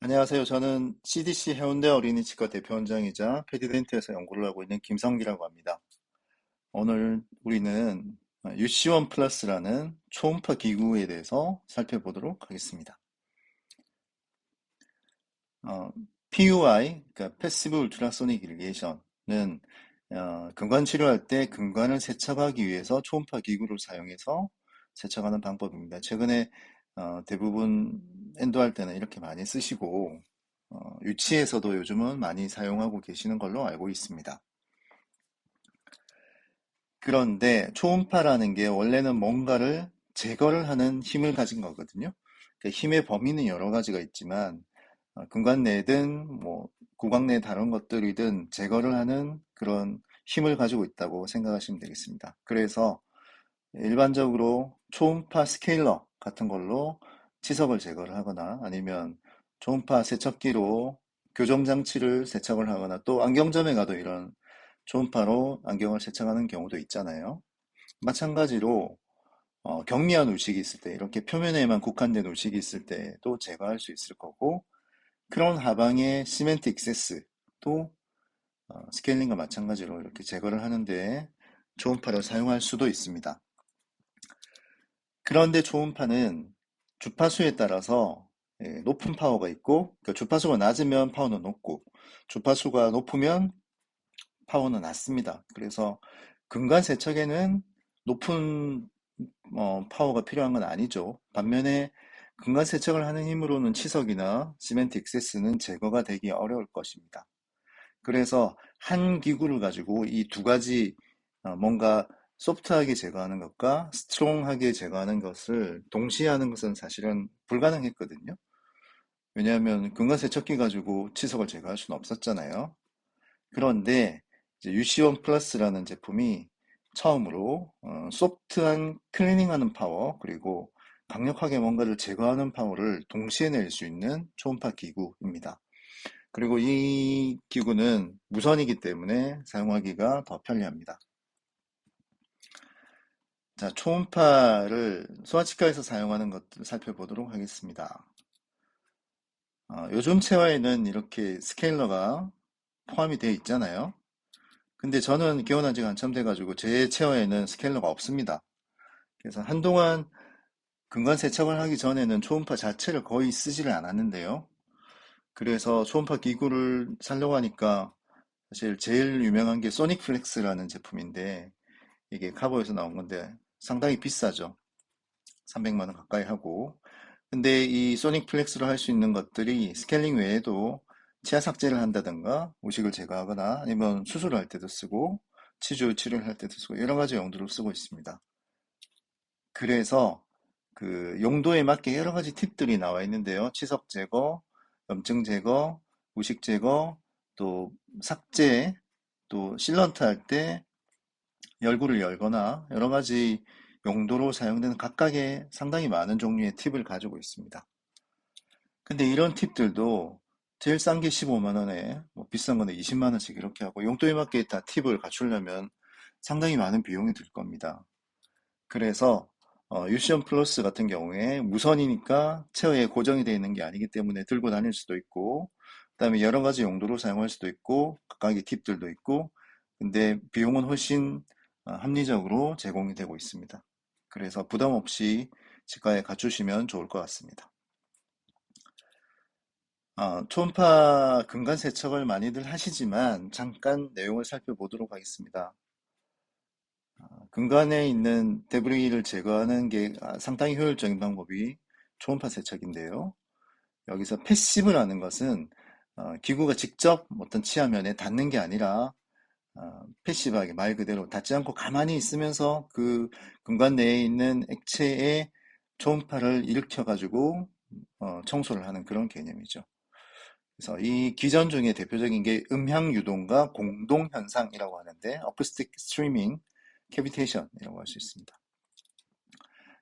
안녕하세요. 저는 CDC 해운대 어린이치과 대표원장이자 패디덴트에서 연구를 하고 있는 김성기라고 합니다. 오늘 우리는 유시원 플러스라는 초음파 기구에 대해서 살펴보도록 하겠습니다. 어, PUI, 그러니까 패시브 울트라소닉 일리에이션은 근관 치료할 때 근관을 세척하기 위해서 초음파 기구를 사용해서 세척하는 방법입니다. 최근에 대부분 엔도할 때는 이렇게 많이 쓰시고 유치에서도 요즘은 많이 사용하고 계시는 걸로 알고 있습니다. 그런데 초음파라는 게 원래는 뭔가를 제거를 하는 힘을 가진 거거든요. 그 힘의 범위는 여러 가지가 있지만 근관 내든 뭐 구강 내 다른 것들이든 제거를 하는 그런 힘을 가지고 있다고 생각하시면 되겠습니다. 그래서 일반적으로 초음파 스케일러 같은 걸로 치석을 제거를 하거나 아니면 초음파 세척기로 교정 장치를 세척을 하거나 또 안경점에 가도 이런 초음파로 안경을 세척하는 경우도 있잖아요. 마찬가지로 경미한 울식이 있을 때 이렇게 표면에만 국한된 울식이 있을 때도 제거할 수 있을 거고 크라운 하방의 시멘트 익세스도 스케일링과 마찬가지로 이렇게 제거를 하는데 초음파를 사용할 수도 있습니다. 그런데 초음파는 주파수에 따라서 높은 파워가 있고 그 주파수가 낮으면 파워는 높고 주파수가 높으면 파워는 낮습니다. 그래서 근간 세척에는 높은 파워가 필요한 건 아니죠. 반면에 근간 세척을 하는 힘으로는 치석이나 시멘트 익세스는 제거가 되기 어려울 것입니다. 그래서 한 기구를 가지고 이 두 가지 뭔가 소프트하게 제거하는 것과 스트롱하게 제거하는 것을 동시에 하는 것은 사실은 불가능했거든요. 왜냐하면 근간 세척기 가지고 치석을 제거할 수는 없었잖아요. 그런데 이제 UC1 플러스라는 제품이 처음으로 소프트한 클리닝하는 파워 그리고 강력하게 뭔가를 제거하는 파워를 동시에 낼 수 있는 초음파 기구입니다. 그리고 이 기구는 무선이기 때문에 사용하기가 더 편리합니다. 자, 초음파를 소아치과에서 사용하는 것들 살펴보도록 하겠습니다. 요즘 체화에는 이렇게 스케일러가 포함이 되어 있잖아요. 근데 저는 개원한 지가 한참 돼가지고 제 체화에는 스케일러가 없습니다. 그래서 한동안 근관 세척을 하기 전에는 초음파 자체를 거의 쓰지를 않았는데요. 그래서 초음파 기구를 사려고 하니까 사실 제일 유명한 게 소닉 플렉스라는 제품인데 이게 카보에서 나온 건데 상당히 비싸죠. 300만 원 가까이 하고. 근데 이 소닉 플렉스로 할 수 있는 것들이 스케일링 외에도 치아 삭제를 한다든가 우식을 제거하거나 아니면 수술을 할 때도 쓰고 치주 치료를 할 때도 쓰고 여러 가지 용도로 쓰고 있습니다. 그래서 그 용도에 맞게 여러 가지 팁들이 나와 있는데요. 치석 제거, 염증 제거, 우식 제거, 또 삭제, 또 실런트 할 때 열구를 열거나 여러 가지 용도로 사용되는 각각의 상당히 많은 종류의 팁을 가지고 있습니다. 근데 이런 팁들도 제일 싼 게 15만 원에 뭐 비싼 거는 20만 원씩 이렇게 하고 용도에 맞게 다 팁을 갖추려면 상당히 많은 비용이 들 겁니다. 그래서 유시원 플러스 같은 경우에 무선이니까 체어에 고정이 되어 있는 게 아니기 때문에 들고 다닐 수도 있고 그다음에 여러 가지 용도로 사용할 수도 있고 각각의 팁들도 있고 근데 비용은 훨씬 합리적으로 제공이 되고 있습니다. 그래서 부담 없이 치과에 갖추시면 좋을 것 같습니다. 초음파 근간 세척을 많이들 하시지만 잠깐 내용을 살펴보도록 하겠습니다. 근간에 있는 데브리를 제거하는 게 상당히 효율적인 방법이 초음파 세척인데요. 여기서 패시브라는 것은 기구가 직접 어떤 치아면에 닿는 게 아니라 패시브하게 말 그대로 닿지 않고 가만히 있으면서 그 근간 내에 있는 액체에 초음파를 일으켜가지고 청소를 하는 그런 개념이죠. 그래서 이 기전 중에 대표적인 게 음향 유동과 공동 현상이라고 하는데 어쿠스틱 스트리밍 캐비테이션이라고 할 수 있습니다.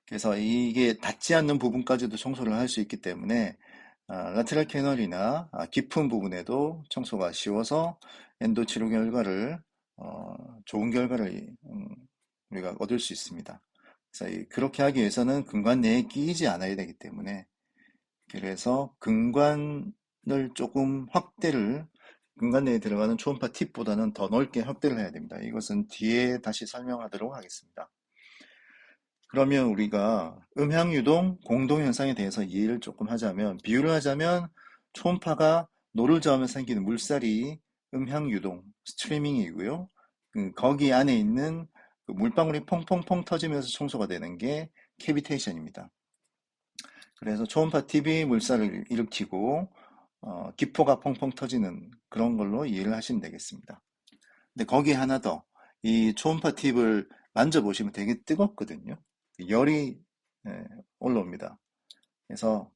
그래서 이게 닿지 않는 부분까지도 청소를 할 수 있기 때문에 라테랄 캐널이나 깊은 부분에도 청소가 쉬워서 엔도 치료 결과를 좋은 결과를 우리가 얻을 수 있습니다. 그래서 그렇게 하기 위해서는 근관 내에 끼이지 않아야 되기 때문에 그래서 근관 조금 확대를 근간 내에 들어가는 초음파 팁보다는 더 넓게 확대를 해야 됩니다. 이것은 뒤에 다시 설명하도록 하겠습니다. 그러면 우리가 음향유동 공동현상에 대해서 이해를 조금 하자면, 비유를 하자면 초음파가 노를 저으면 생기는 물살이 음향유동, 스트리밍이고요. 거기 안에 있는 그 물방울이 퐁퐁퐁 터지면서 청소가 되는 게 캐비테이션입니다. 그래서 초음파 팁이 물살을 일으키고 기포가 펑펑 터지는 그런 걸로 이해를 하시면 되겠습니다. 근데 거기에 하나 더, 이 초음파 팁을 만져보시면 되게 뜨겁거든요. 열이 예, 올라옵니다. 그래서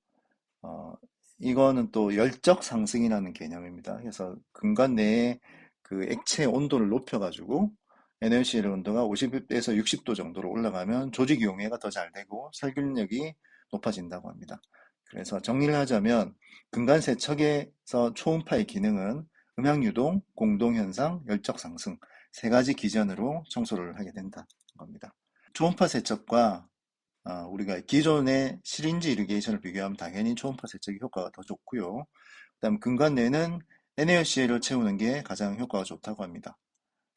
어, 이거는 또 열적 상승이라는 개념입니다. 그래서 근간 내에 그 액체 온도를 높여가지고 NaCl 온도가 50에서 60도 정도로 올라가면 조직 용해가 더 잘 되고 살균력이 높아진다고 합니다. 그래서 정리를 하자면 근간 세척에서 초음파의 기능은 음향유동, 공동현상, 열적 상승 세 가지 기전으로 청소를 하게 된다는 겁니다. 초음파 세척과 우리가 기존의 시린지 이리게이션을 비교하면 당연히 초음파 세척의 효과가 더 좋고요. 그다음 근간 내는 NaCl을 채우는 게 가장 효과가 좋다고 합니다.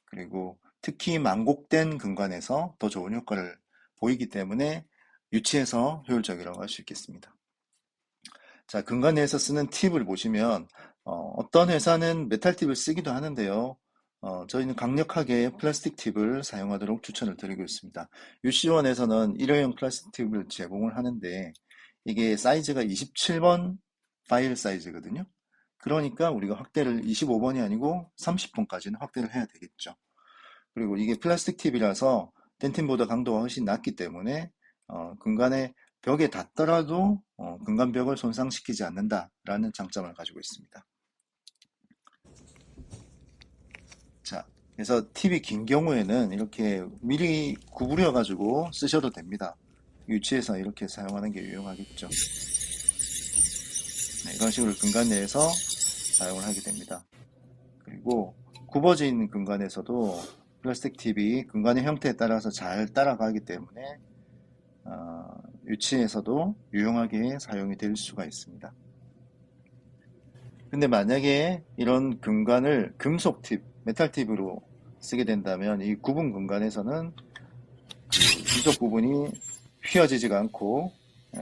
그리고 특히 만곡된 근간에서 더 좋은 효과를 보이기 때문에 유치해서 효율적이라고 할 수 있겠습니다. 자, 근간 내에서 쓰는 팁을 보시면 떤 회사는 메탈 팁을 쓰기도 하는데요. 저희는 강력하게 플라스틱 팁을 사용하도록 추천을 드리고 있습니다. UC1에서는 일회용 플라스틱 팁을 제공을 하는데 이게 사이즈가 27번 파일 사이즈거든요. 그러니까 우리가 확대를 25번이 아니고 30번까지는 확대를 해야 되겠죠. 그리고 이게 플라스틱 팁이라서 덴틴보다 강도가 훨씬 낮기 때문에 근간의 벽에 닿더라도 근간벽을 손상시키지 않는다라는 장점을 가지고 있습니다. 자, 그래서 팁이 긴 경우에는 이렇게 미리 구부려 가지고 쓰셔도 됩니다. 유치해서 이렇게 사용하는 게 유용하겠죠. 네, 이런 식으로 근간 내에서 사용을 하게 됩니다. 그리고 굽어진 근간에서도 플라스틱 팁이 근간의 형태에 따라서 잘 따라가기 때문에 유치에서도 유용하게 사용이 될 수가 있습니다. 근데 만약에 이런 근간을 금속 팁, 메탈 팁으로 쓰게 된다면 이 구분 근간에서는 그 이쪽 부분이 휘어지지가 않고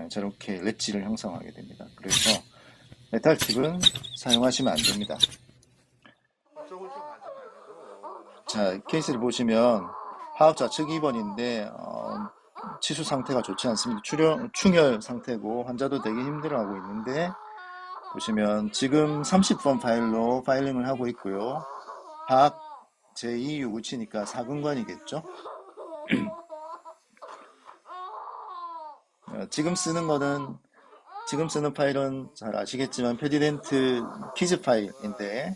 저렇게 렛지를 형성하게 됩니다. 그래서 메탈 팁은 사용하시면 안 됩니다. 자, 케이스를 보시면 하악 좌측 2번인데 치수 상태가 좋지 않습니다. 충혈 상태고 환자도 되게 힘들어하고 있는데 보시면 지금 30번 파일로 파일링을 하고 있고요. 하악 제2유구치니까 사근관이겠죠. 지금 쓰는 파일은 잘 아시겠지만 페디덴트 키즈 파일인데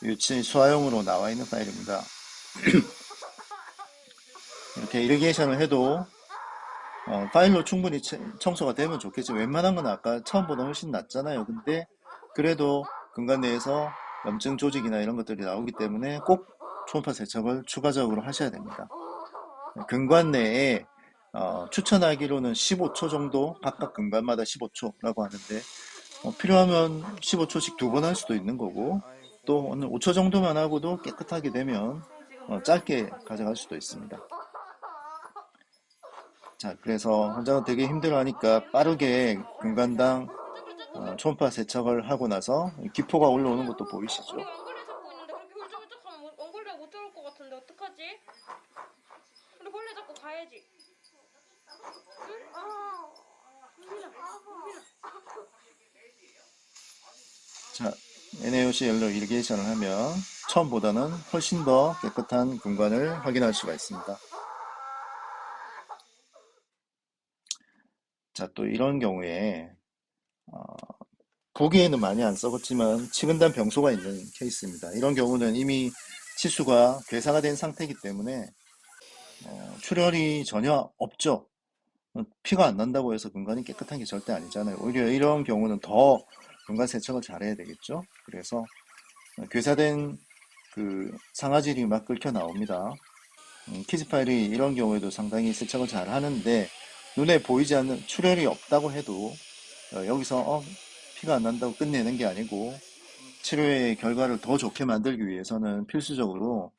유치 수화용으로 나와 있는 파일입니다. 이렇게 이리게이션을 해도 파일로 충분히 청소가 되면 좋겠죠. 웬만한 건 아까 처음보다 훨씬 낫잖아요. 근데 그래도 근간 내에서 염증 조직이나 이런 것들이 나오기 때문에 꼭 초음파 세척을 추가적으로 하셔야 됩니다. 근간 내에 추천하기로는 15초 정도, 각각 근간마다 15초라고 하는데 필요하면 15초씩 두 번 할 수도 있는 거고 또 오늘 5초 정도만 하고도 깨끗하게 되면 짧게 가져갈 수도 있습니다. 자, 그래서 환자가 되게 힘들어하니까 빠르게 근간당 초음파 세척을 하고 나서 기포가 올라오는 것도 보이시죠? 언니 원거리 잡고 있는데 그렇게 훌쩍훌쩍하면 원거리가 못 들어올 것 같은데 어떡하지? 근데 원래 잡고 가야지. 응? 자, NaOC 옐로 이리게이션을 하면 처음보다는 훨씬 더 깨끗한 근간을 확인할 수가 있습니다. 자, 또 이런 경우에 보기에는 많이 안 썩었지만 치근단 병소가 있는 케이스입니다. 이런 경우는 이미 치수가 괴사가 된 상태이기 때문에 출혈이 전혀 없죠. 피가 안 난다고 해서 근간이 깨끗한 게 절대 아니잖아요. 오히려 이런 경우는 더 근간 세척을 잘해야 되겠죠. 그래서 괴사된 그 상아질이 막 끓겨 나옵니다. 키즈 파일이 이런 경우에도 상당히 세척을 잘 하는데 눈에 보이지 않는 출혈이 없다고 해도 여기서 티가 안 난다고 끝내는 게 아니고 치료의 결과를 더 좋게 만들기 위해서는 필수적으로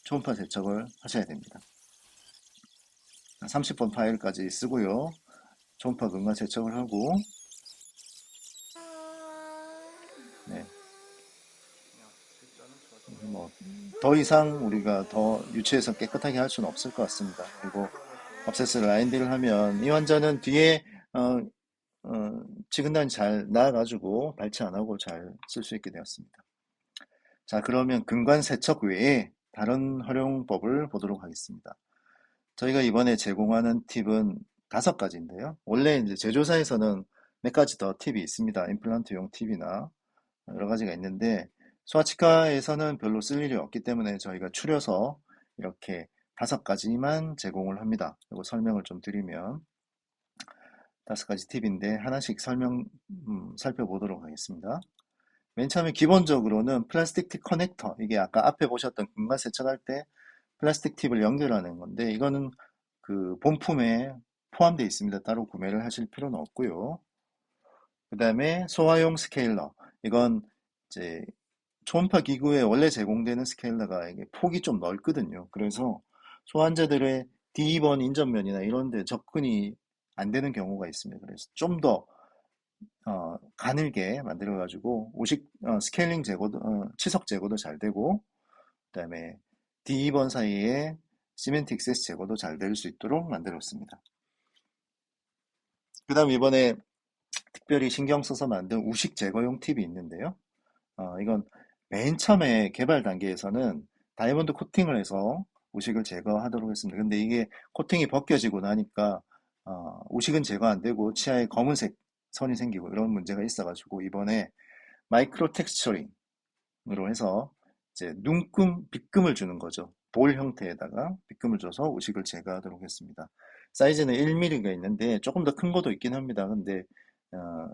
초음파 세척을 하셔야 됩니다. 30번 파일까지 쓰고요. 초음파 근간 세척을 하고 네, 뭐 더 이상 우리가 더 유치해서 깨끗하게 할 수는 없을 것 같습니다. 그리고 업세스를 IND를 하면 이 환자는 뒤에 어, 치근단이 잘 나아가지고 발치 안 하고 잘 쓸 수 있게 되었습니다. 자, 그러면 근관 세척 외에 다른 활용법을 보도록 하겠습니다. 저희가 이번에 제공하는 팁은 5가지인데요. 원래 이제 제조사에서는 몇 가지 더 팁이 있습니다. 임플란트용 팁이나 여러 가지가 있는데 소아치과에서는 별로 쓸 일이 없기 때문에 저희가 추려서 이렇게 5가지만 제공을 합니다. 이거 설명을 좀 드리면 5가지 팁인데 하나씩 살펴보도록 하겠습니다. 맨 처음에 기본적으로는 플라스틱 팁 커넥터, 이게 아까 앞에 보셨던 근간 세척할 때 플라스틱 팁을 연결하는 건데 이거는 그 본품에 포함되어 있습니다. 따로 구매를 하실 필요는 없고요. 그 다음에 소화용 스케일러, 이건 이제 초음파 기구에 원래 제공되는 스케일러가 이게 폭이 좀 넓거든요. 그래서 소환자들의 D번 인접면이나 이런 데 접근이 안 되는 경우가 있습니다. 그래서 좀 더 가늘게 만들어가지고 스케일링 제거도 치석 제거도 잘 되고 그다음에 D2번 사이에 시멘트 익세스 제거도 잘 될 수 있도록 만들었습니다. 그 다음 이번에 특별히 신경 써서 만든 우식 제거용 팁이 있는데요. 이건 맨 처음에 개발 단계에서는 다이아몬드 코팅을 해서 우식을 제거하도록 했습니다. 근데 이게 코팅이 벗겨지고 나니까 우식은 제거 안 되고 치아에 검은색 선이 생기고 이런 문제가 있어가지고 이번에 마이크로 텍스처링으로 해서 이제 빗금을 주는 거죠. 볼 형태에다가 빗금을 줘서 우식을 제거하도록 했습니다. 사이즈는 1mm가 있는데 조금 더 큰 것도 있긴 합니다. 근데 어,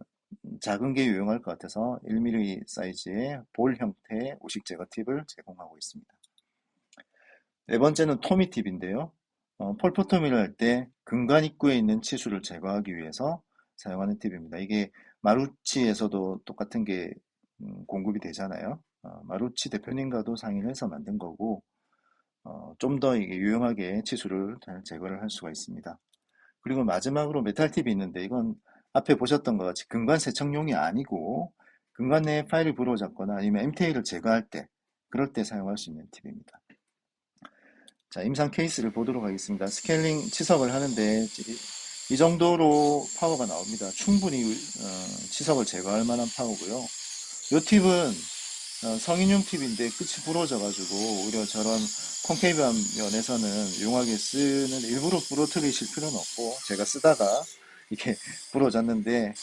작은 게 유용할 것 같아서 1mm 사이즈의 볼 형태의 우식 제거 팁을 제공하고 있습니다. 네 번째는 토미 팁인데요. 폴포토미를 할 때 근간 입구에 있는 치수를 제거하기 위해서 사용하는 팁입니다. 이게 마루치에서도 똑같은 게 공급이 되잖아요. 마루치 대표님과도 상의를 해서 만든 거고 좀 더 이게 유용하게 치수를 잘 제거를 할 수가 있습니다. 그리고 마지막으로 메탈 팁이 있는데 이건 앞에 보셨던 것 같이 근간 세척용이 아니고 근간 내에 파일을 부러잡거나 아니면 MTA를 제거할 때 그럴 때 사용할 수 있는 팁입니다. 자, 임상 케이스를 보도록 하겠습니다. 스케일링 치석을 하는데 이 정도로 파워가 나옵니다. 충분히 치석을 제거할 만한 파워고요. 이 팁은 성인용 팁인데 끝이 부러져가지고 오히려 저런 콘케이브한 면에서는 용하게 쓰는 일부러 부러뜨리실 필요는 없고 제가 쓰다가 이게 부러졌는데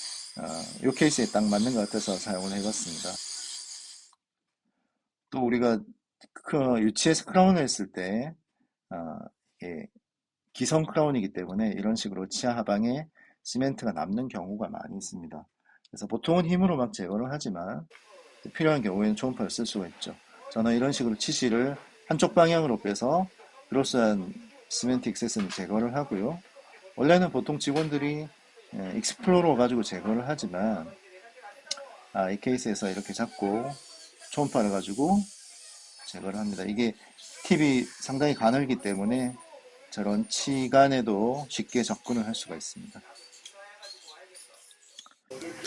이 케이스에 딱 맞는 것 같아서 사용을 해봤습니다. 또 우리가 유치해서 크라운을 했을 때 이게 기성 크라운이기 때문에 이런 식으로 치아 하방에 시멘트가 남는 경우가 많이 있습니다. 그래서 보통은 힘으로 막 제거를 하지만 필요한 경우에는 초음파를 쓸 수가 있죠. 저는 이런 식으로 치실을 한쪽 방향으로 빼서 그로스한 시멘트 익세스는 제거를 하고요. 원래는 보통 직원들이 익스플로러 가지고 제거를 하지만 이 케이스에서 이렇게 잡고 초음파를 가지고 제거를 합니다. 이게 팁이 상당히 가늘기 때문에 저런 치간에도 쉽게 접근을 할 수가 있습니다.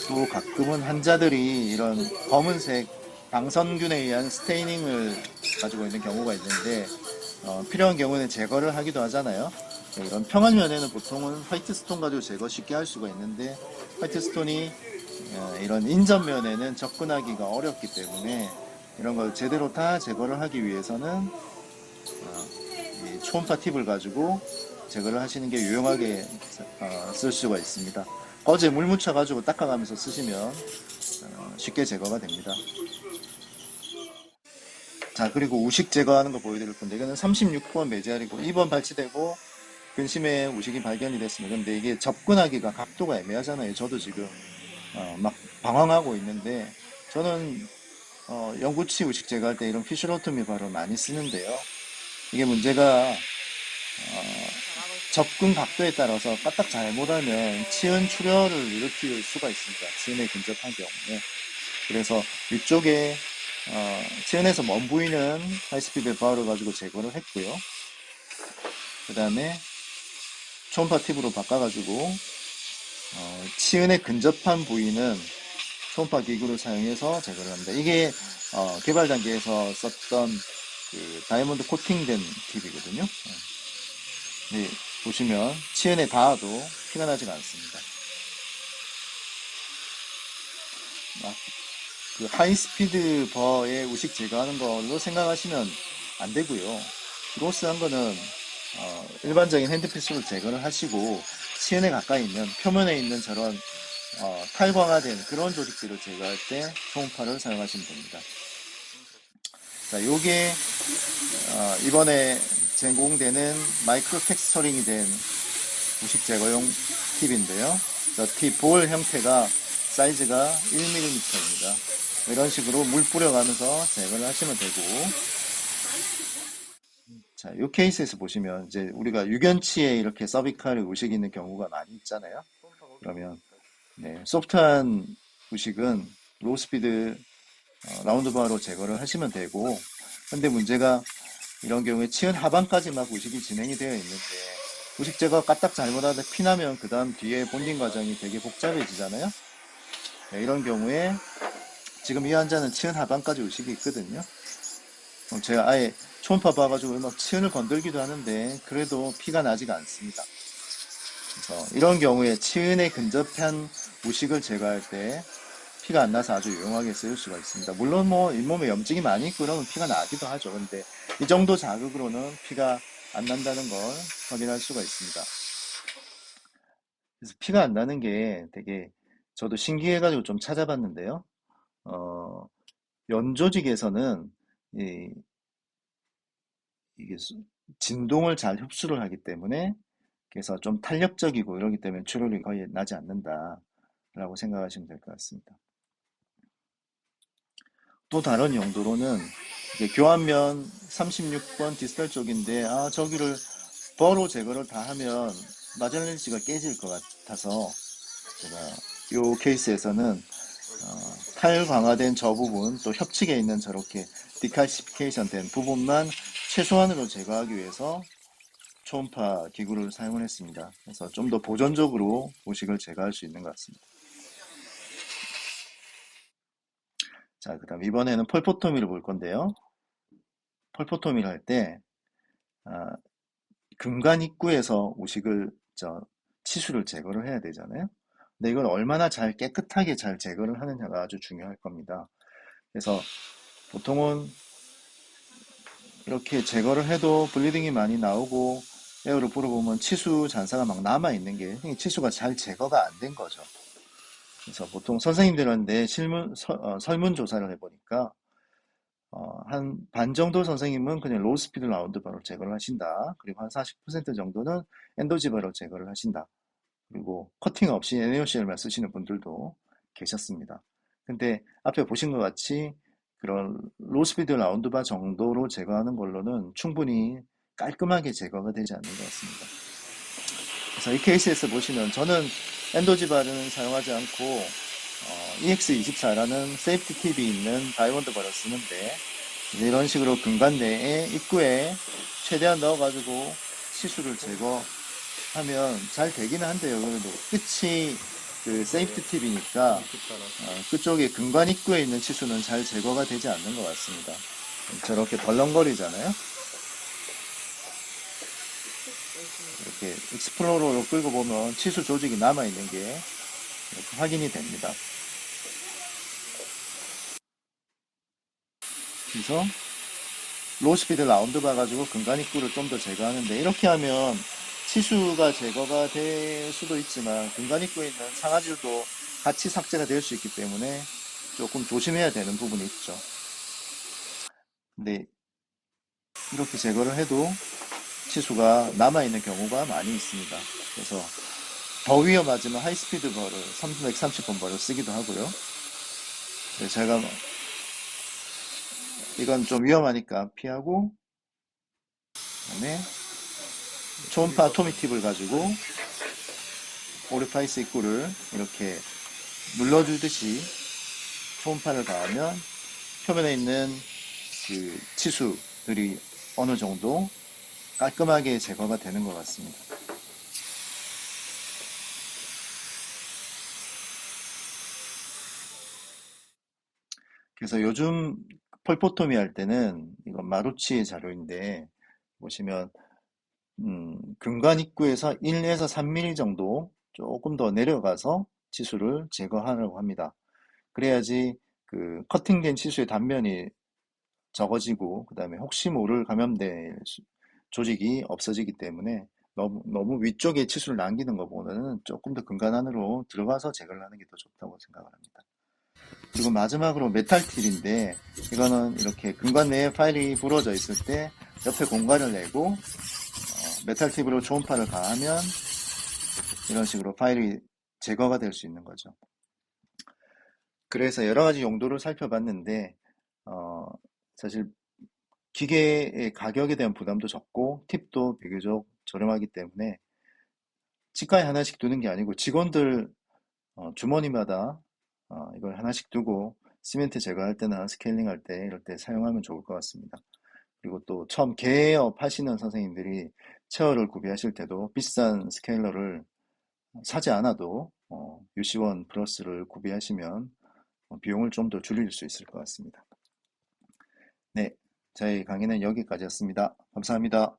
또 가끔은 환자들이 이런 검은색 방선균에 의한 스테이닝을 가지고 있는 경우가 있는데 필요한 경우는 제거를 하기도 하잖아요. 네, 이런 평안면에는 보통은 화이트 스톤 가지고 제거 쉽게 할 수가 있는데 화이트 스톤이 이런 인접면에는 접근하기가 어렵기 때문에 이런 걸 제대로 다 제거를 하기 위해서는 이 초음파 팁을 가지고 제거를 하시는 게 유용하게 쓸 수가 있습니다. 어제 물 묻혀가지고 닦아가면서 쓰시면 쉽게 제거가 됩니다. 자, 그리고 우식 제거하는 거 보여드릴 건데 이거는 36번 메지알이고 2번 발치되고 근심에 우식이 발견이 됐습니다. 근데 이게 접근하기가 각도가 애매하잖아요. 저도 지금 막 방황하고 있는데 저는 영구치 우식 제거할 때 이런 피쉬로토미 발을 많이 쓰는데요. 이게 문제가 접근 각도에 따라서 까딱 잘못하면 치은 출혈을 일으킬 수가 있습니다. 치은에 근접한 경우에. 그래서 위쪽에 치은에서 먼 부위는 하이스피드 바울을 가지고 제거를 했고요. 그 다음에 초음파 팁으로 바꿔가지고 치은에 근접한 부위는 초음파 기구를 사용해서 제거를 합니다. 이게 개발 단계에서 썼던 그 다이아몬드 코팅된 팁이거든요. 네, 보시면 치은에 닿아도 피가 나지가 않습니다. 그 하이스피드 버의 우식 제거하는 걸로 생각하시면 안 되고요. 그로스한 거는 일반적인 핸드피스로 제거를 하시고 치은에 가까이 있는 표면에 있는 저런 탈광화된 그런 조직들을 제거할 때 초음파를 사용하시면 됩니다. 자, 요게 이번에 제공되는 마이크로 텍스처링이 된 우식 제거용 팁인데요. 팁 볼 형태가 사이즈가 1mm입니다. 이런 식으로 물 뿌려가면서 제거를 하시면 되고, 자, 이 케이스에서 보시면 이제 우리가 유견치에 이렇게 서비칼 우식이 있는 경우가 많이 있잖아요. 그러면 네, 소프트한 우식은 로우스피드 라운드바로 제거를 하시면 되고, 근데 문제가 이런 경우에 치은 하반까지 막 우식이 진행이 되어 있는데 우식 제거 까딱 잘못하다 피나면 그 다음 뒤에 본딩 과정이 되게 복잡해지잖아요. 네, 이런 경우에 지금 이 환자는 치은 하반까지 우식이 있거든요. 그럼 제가 아예 초음파 봐가지고 막 치은을 건들기도 하는데 그래도 피가 나지가 않습니다. 그래서 이런 경우에 치은에 근접한 우식을 제거할 때 피가 안 나서 아주 유용하게 쓰일 수가 있습니다. 물론 뭐 잇몸에 염증이 많이 있고 그러면 피가 나기도 하죠. 근데 이 정도 자극으로는 피가 안 난다는 걸 확인할 수가 있습니다. 그래서 피가 안 나는 게 되게 저도 신기해가지고 좀 찾아봤는데요. 어, 연조직에서는 이게 진동을 잘 흡수를 하기 때문에 그래서 좀 탄력적이고 이러기 때문에 출혈이 거의 나지 않는다라고 생각하시면 될 것 같습니다. 또 다른 용도로는 이게 교환면 36번 디스탈 쪽인데 저기를 버로 제거를 다 하면 마젤렌지가 깨질 것 같아서 제가 이 케이스에서는 탈강화된 저 부분 또 협측에 있는 저렇게 디칼시피케이션 된 부분만 최소한으로 제거하기 위해서 초음파 기구를 사용을 했습니다. 그래서 좀 더 보존적으로 우식을 제거할 수 있는 것 같습니다. 자, 그 다음 이번에는 펄포토미를 볼 건데요. 펄포토미를 할 때 금관 입구에서 우식을 치수를 제거를 해야 되잖아요. 근데 이걸 얼마나 잘 깨끗하게 잘 제거를 하느냐가 아주 중요할 겁니다. 그래서 보통은 이렇게 제거를 해도 블리딩이 많이 나오고 에어를 불어보면 치수 잔사가 막 남아있는 게 치수가 잘 제거가 안 된 거죠. 그래서 보통 선생님들은 내 설문조사를 해보니까 한 반 정도 선생님은 그냥 로우 스피드 라운드 바로 제거를 하신다. 그리고 한 40% 정도는 엔도지바로 제거를 하신다. 그리고 커팅 없이 NaOCl만 쓰시는 분들도 계셨습니다. 근데 앞에 보신 것 같이 그런 로스피드 라운드바 정도로 제거하는 걸로는 충분히 깔끔하게 제거가 되지 않는 것 같습니다. 그래서 이 케이스에서 보시면 저는 엔도지바를 사용하지 않고 EX24라는 세이프티 팁이 있는 다이몬드 바를 쓰는데 이런 식으로 금관 내에 입구에 최대한 넣어가지고 치수를 제거하면 잘 되기는 한데요. 그래도 끝이 그 세이프티 팁이니까 그쪽에 금관 입구에 있는 치수는 잘 제거가 되지 않는 것 같습니다. 저렇게 덜렁거리잖아요. 이렇게 익스플로러로 끌고 보면 치수 조직이 남아있는 게 이렇게 확인이 됩니다. 그래서 로스피드 라운드 봐가지고 금관 입구를 좀 더 제거하는데 이렇게 하면 치수가 제거가 될 수도 있지만 금관 입구에 있는 상아질도 같이 삭제가 될 수 있기 때문에 조금 조심해야 되는 부분이 있죠. 근데 이렇게 제거를 해도 치수가 남아있는 경우가 많이 있습니다. 그래서 더 위험하지만 하이스피드 벌을 330번 벌을 쓰기도 하고요. 제가 이건 좀 위험하니까 피하고 그다음에 초음파 토믹 팁을 가지고 오리파이스 입구를 이렇게 눌러주듯이 초음파를 가하면 표면에 있는 그 치수들이 어느 정도 깔끔하게 제거가 되는 것 같습니다. 그래서 요즘 펄포토미 할 때는 이건 마루치 자료인데 보시면 근간 입구에서 1에서 3mm 정도 조금 더 내려가서 치수를 제거하려고 합니다. 그래야지 그 커팅된 치수의 단면이 적어지고 그다음에 혹시 모를 감염될 조직이 없어지기 때문에 너무 위쪽에 치수를 남기는 것보다는 조금 더 근간 안으로 들어가서 제거를 하는 게 더 좋다고 생각을 합니다. 그리고 마지막으로 메탈 팁인데 이거는 이렇게 근간 내에 파일이 부러져 있을 때 옆에 공간을 내고 메탈 팁으로 초음파를 가하면 이런 식으로 파일이 제거가 될 수 있는 거죠. 그래서 여러 가지 용도를 살펴봤는데 어, 사실 기계의 가격에 대한 부담도 적고 팁도 비교적 저렴하기 때문에 치과에 하나씩 두는 게 아니고 직원들 주머니마다 이걸 하나씩 두고 시멘트 제거할 때나 스케일링 할 때 이럴 때 사용하면 좋을 것 같습니다. 그리고 또 처음 개업 하시는 선생님들이 체어를 구비하실 때도 비싼 스케일러를 사지 않아도 유시원 플러스를 구비하시면 비용을 좀 더 줄일 수 있을 것 같습니다. 네, 저희 강의는 여기까지였습니다. 감사합니다.